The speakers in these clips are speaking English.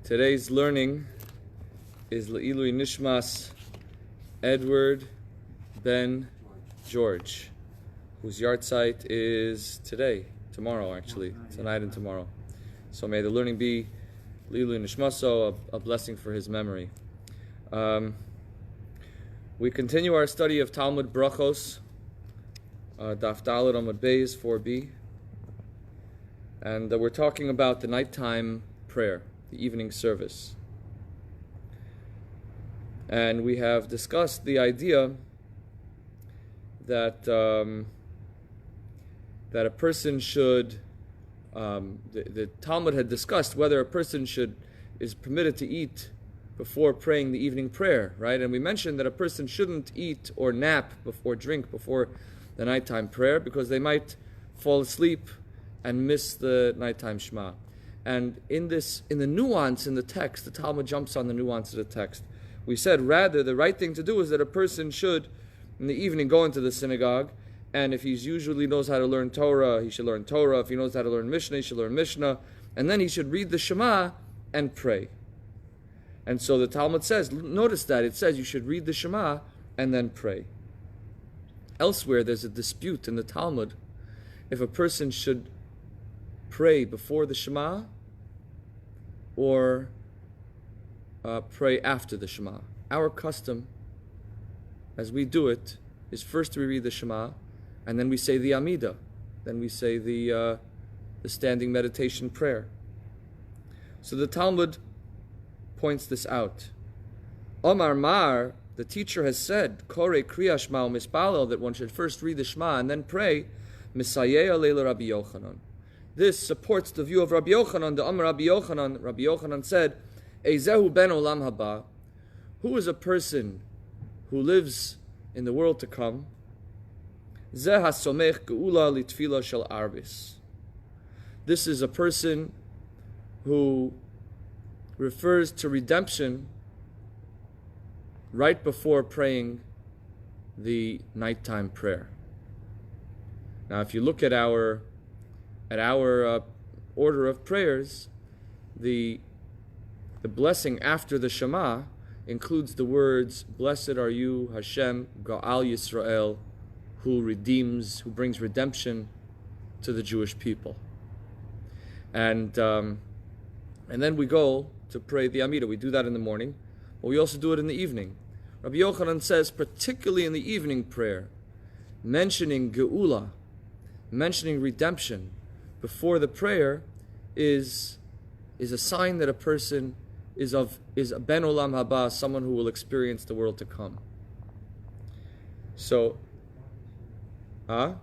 Today's learning is Le'ilui Nishmas Edward Ben George, whose yahrzeit is tomorrow actually, tonight and tomorrow. So may the learning be Le'ilui Nishmaso, a blessing for his memory. We continue our study of Talmud Brachos, Daf Daled Amud Beis 4b, and we're talking about the nighttime prayer, the evening service. And we have discussed the idea that that a person should, the Talmud had discussed whether a person is permitted to eat before praying the evening prayer, right? And we mentioned that a person shouldn't eat or nap or drink before the nighttime prayer because they might fall asleep and miss the nighttime Shema. And in the nuance in the text, the Talmud jumps on the nuance of the text. We said rather the right thing to do is that a person should, in the evening, go into the synagogue, and if he usually knows how to learn Torah, he should learn Torah. If he knows how to learn Mishnah, he should learn Mishnah. And then he should read the Shema and pray. And so the Talmud says, notice that, it says you should read the Shema and then pray. Elsewhere, there's a dispute in the Talmud if a person should pray before the Shema or pray after the Shema. Our custom, as we do it, is first we read the Shema, and then we say the Amidah, then we say the standing meditation prayer. So the Talmud points this out. Omar Mar, the teacher has said, Kore Kriya Shema Mispalel, that one should first read the Shema and then pray, Misayeh Leila Rabbi Yochanan. This supports the view of Rabbi Yochanan. The Amar Rabbi Yochanan said, Eizehu ben olam haba, who is a person who lives in the world to come? Zeh hasomech geula litfila shel arbis. This is a person who refers to redemption right before praying the nighttime prayer. Now, if you look at our order of prayers, the blessing after the Shema includes the words, Blessed are you, Hashem, Ga'al Yisrael, who brings redemption to the Jewish people. And then we go to pray the Amidah. We do that in the morning, but we also do it in the evening. Rabbi Yochanan says, particularly in the evening prayer, mentioning Geula, mentioning redemption before the prayer is a sign that a person is a ben olam haba, someone who will experience the world to come. So, what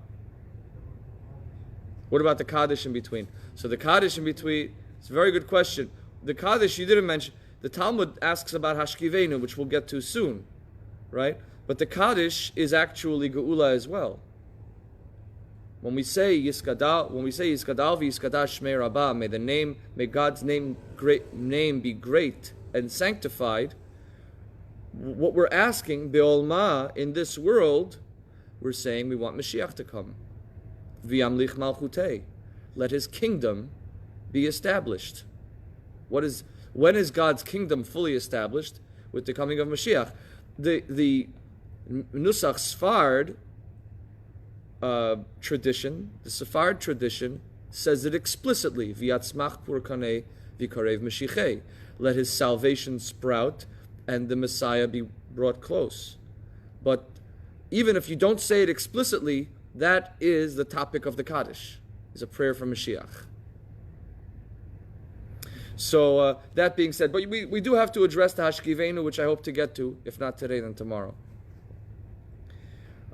about the Kaddish in between? So the Kaddish in between, it's a very good question. The Kaddish you didn't mention. The Talmud asks about Hashkivenu, which we'll get to soon, right? But the Kaddish is actually Geula as well. When we say Yiskadal v'Yiskadal Shmei Rabbah, may God's name be great and sanctified. What we're asking, Be'olma, in this world, we're saying we want Mashiach to come. V'yamlich malchutei, let His kingdom be established. When is God's kingdom fully established? With the coming of Mashiach. The Nusach Sfard tradition, the Sephard tradition, says it explicitly, V'yatzmach purkanei v'karev Mashiachei. Let His salvation sprout and the Messiah be brought close. But even if you don't say it explicitly, that is the topic of the Kaddish, is a prayer for Mashiach. So that being said, but we do have to address the Hashkivenu, which I hope to get to, if not today, then tomorrow.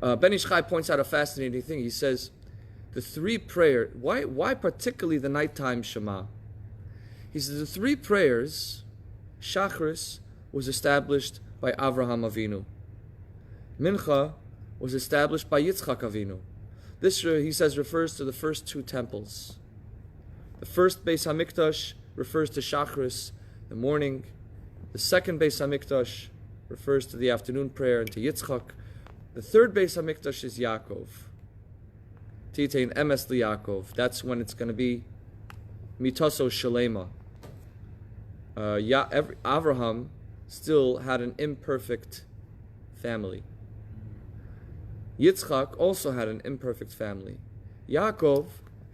Ben Ish Chai points out a fascinating thing. He says, the three prayers, why particularly the nighttime Shema? He says the three prayers, Shachris was established by Avraham Avinu. Mincha was established by Yitzchak Avinu. This, he says, refers to the first two temples. The first Beis HaMikdash refers to Shachris, the morning. The second Beis HaMikdash refers to the afternoon prayer and to Yitzchak. The third Beis HaMikdash is Yaakov. Titein emes liYaakov. That's when it's going to be mitaso shalema. Avraham still had an imperfect family. Yitzchak also had an imperfect family. Yaakov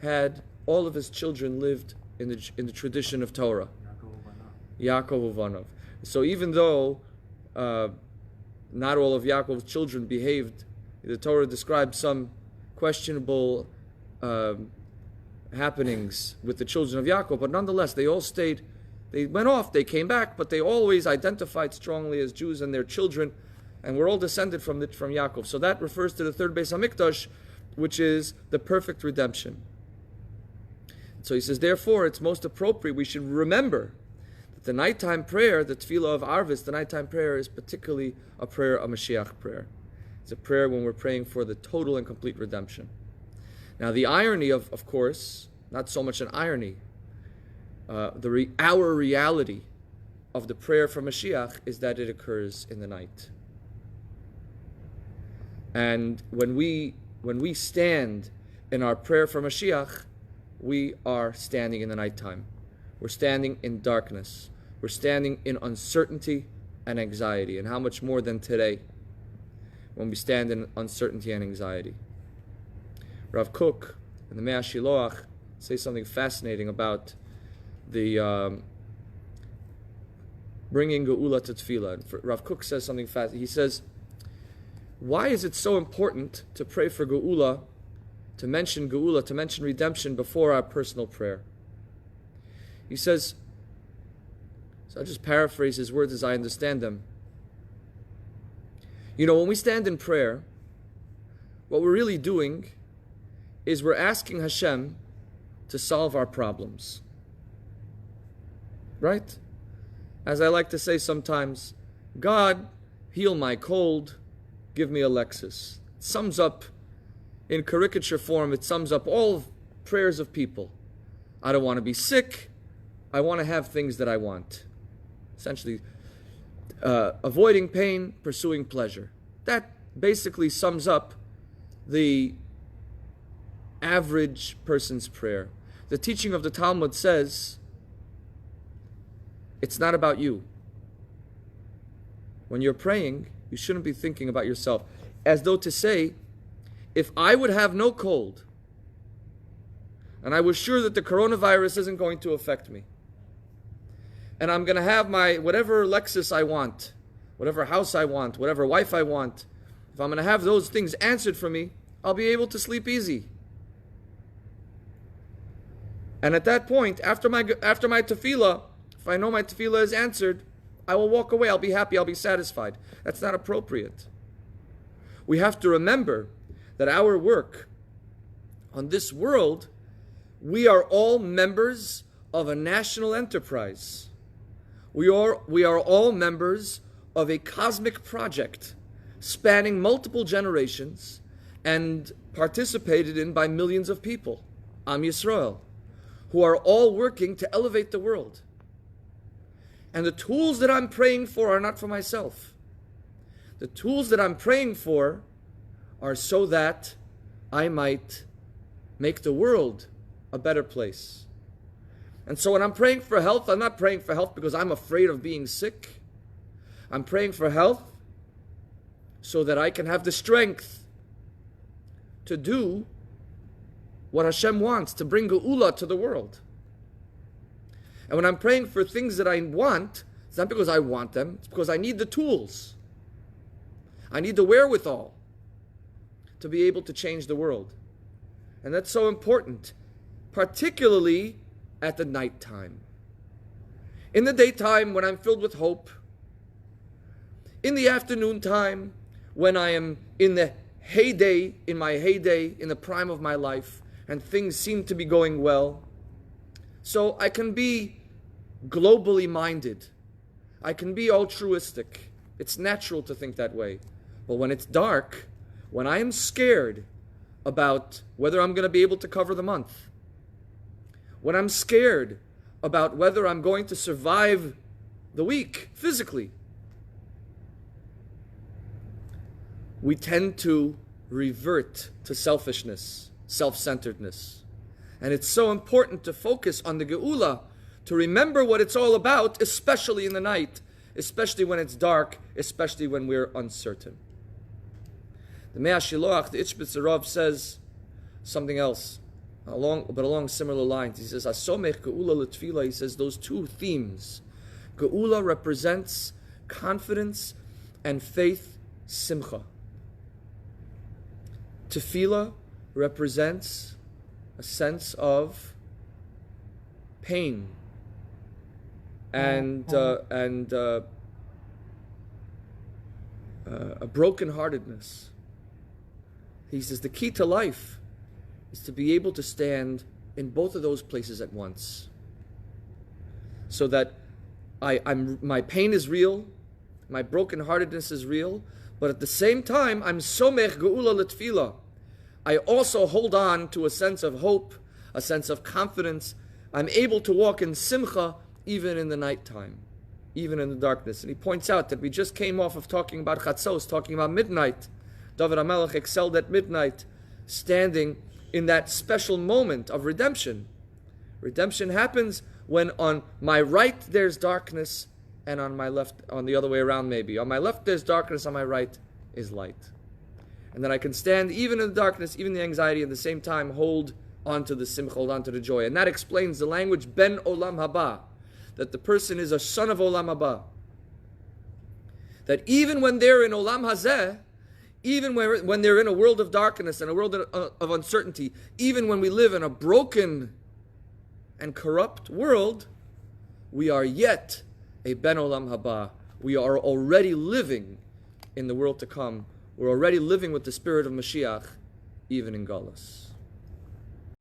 had all of his children lived in the tradition of Torah. Yaakov Uvanov. So even though not all of Yaakov's children behaved, the Torah describes some questionable happenings with the children of Yaakov, but nonetheless they all stayed. They went off, they came back, but they always identified strongly as Jews and their children, and we're all descended from Yaakov. So that refers to the third Beis Hamikdash, which is the perfect redemption. So he says, therefore, it's most appropriate, we should remember that the nighttime prayer, the Tefillah of Arvis, the nighttime prayer is particularly a prayer, a Mashiach prayer. It's a prayer when we're praying for the total and complete redemption. Now the irony of course, not so much an irony, our reality of the prayer for Mashiach is that it occurs in the night. And when we stand in our prayer for Mashiach, we are standing in the nighttime. We're standing in darkness. We're standing in uncertainty and anxiety. And how much more than today when we stand in uncertainty and anxiety. Rav Kook and the Mea Shiloach say something fascinating about the bringing Geula to Tefillah. Rav Kook says something fascinating. He says, why is it so important to pray for Geula, to mention Geula, to mention redemption before our personal prayer? He says, so I'll just paraphrase his words as I understand them. You know, when we stand in prayer, what we're really doing is we're asking Hashem to solve our problems. Right? As I like to say sometimes, God, heal my cold, give me a Lexus. It sums up, in caricature form, it sums up all prayers of people. I don't want to be sick. I want to have things that I want. Essentially, avoiding pain, pursuing pleasure. That basically sums up the average person's prayer. The teaching of the Talmud says, it's not about you. When you're praying, you shouldn't be thinking about yourself. As though to say, if I would have no cold, and I was sure that the coronavirus isn't going to affect me, and I'm going to have my whatever Lexus I want, whatever house I want, whatever wife I want, if I'm going to have those things answered for me, I'll be able to sleep easy. And at that point, after my tefillah, if I know my tefillah is answered, I will walk away, I'll be happy, I'll be satisfied. That's not appropriate. We have to remember that our work on this world, we are all members of a national enterprise. We are all members of a cosmic project spanning multiple generations and participated in by millions of people, Am Yisrael, who are all working to elevate the world. And the tools that I'm praying for are not for myself. The tools that I'm praying for are so that I might make the world a better place. And so when I'm praying for health, I'm not praying for health because I'm afraid of being sick. I'm praying for health so that I can have the strength to do what Hashem wants, to bring Geula to the world. And when I'm praying for things that I want, it's not because I want them, it's because I need the tools. I need the wherewithal to be able to change the world. And that's so important, particularly at the night time. In the daytime, when I'm filled with hope. In the afternoon time, when I am in the heyday, in the prime of my life, and things seem to be going well. So I can be globally minded. I can be altruistic. It's natural to think that way. But when it's dark, when I am scared about whether I'm going to be able to cover the month, when I'm scared about whether I'm going to survive the week physically, we tend to revert to selfishness, self-centeredness. And it's so important to focus on the Geula, to remember what it's all about, especially in the night, especially when it's dark, especially when we're uncertain. The Mea Shiloach, the Ishbitzer Rav, says something else, along similar lines. He says, Asomech Geula L'Tfila, he says those two themes. Geula represents confidence and faith, simcha. Tefillah represents a sense of pain and a brokenheartedness. He says the key to life is to be able to stand in both of those places at once, so that my pain is real, my brokenheartedness is real, but at the same time I'm somech geula l'tefillah. I also hold on to a sense of hope, a sense of confidence. I'm able to walk in simcha even in the nighttime, even in the darkness. And he points out that we just came off of talking about chatzos, talking about midnight. David HaMelech excelled at midnight, standing in that special moment of redemption. Redemption happens when on my right there's darkness, and on my left, on the other way around maybe. On my left there's darkness, on my right is light. And then I can stand even in the darkness, even the anxiety, at the same time hold on to the simcha, hold on to the joy. And that explains the language ben olam haba, that the person is a son of olam haba. That even when they're in olam hazeh, even when they're in a world of darkness and a world of uncertainty, even when we live in a broken and corrupt world, we are yet a ben olam haba. We are already living in the world to come. We're already living with the spirit of Mashiach, even in Galus.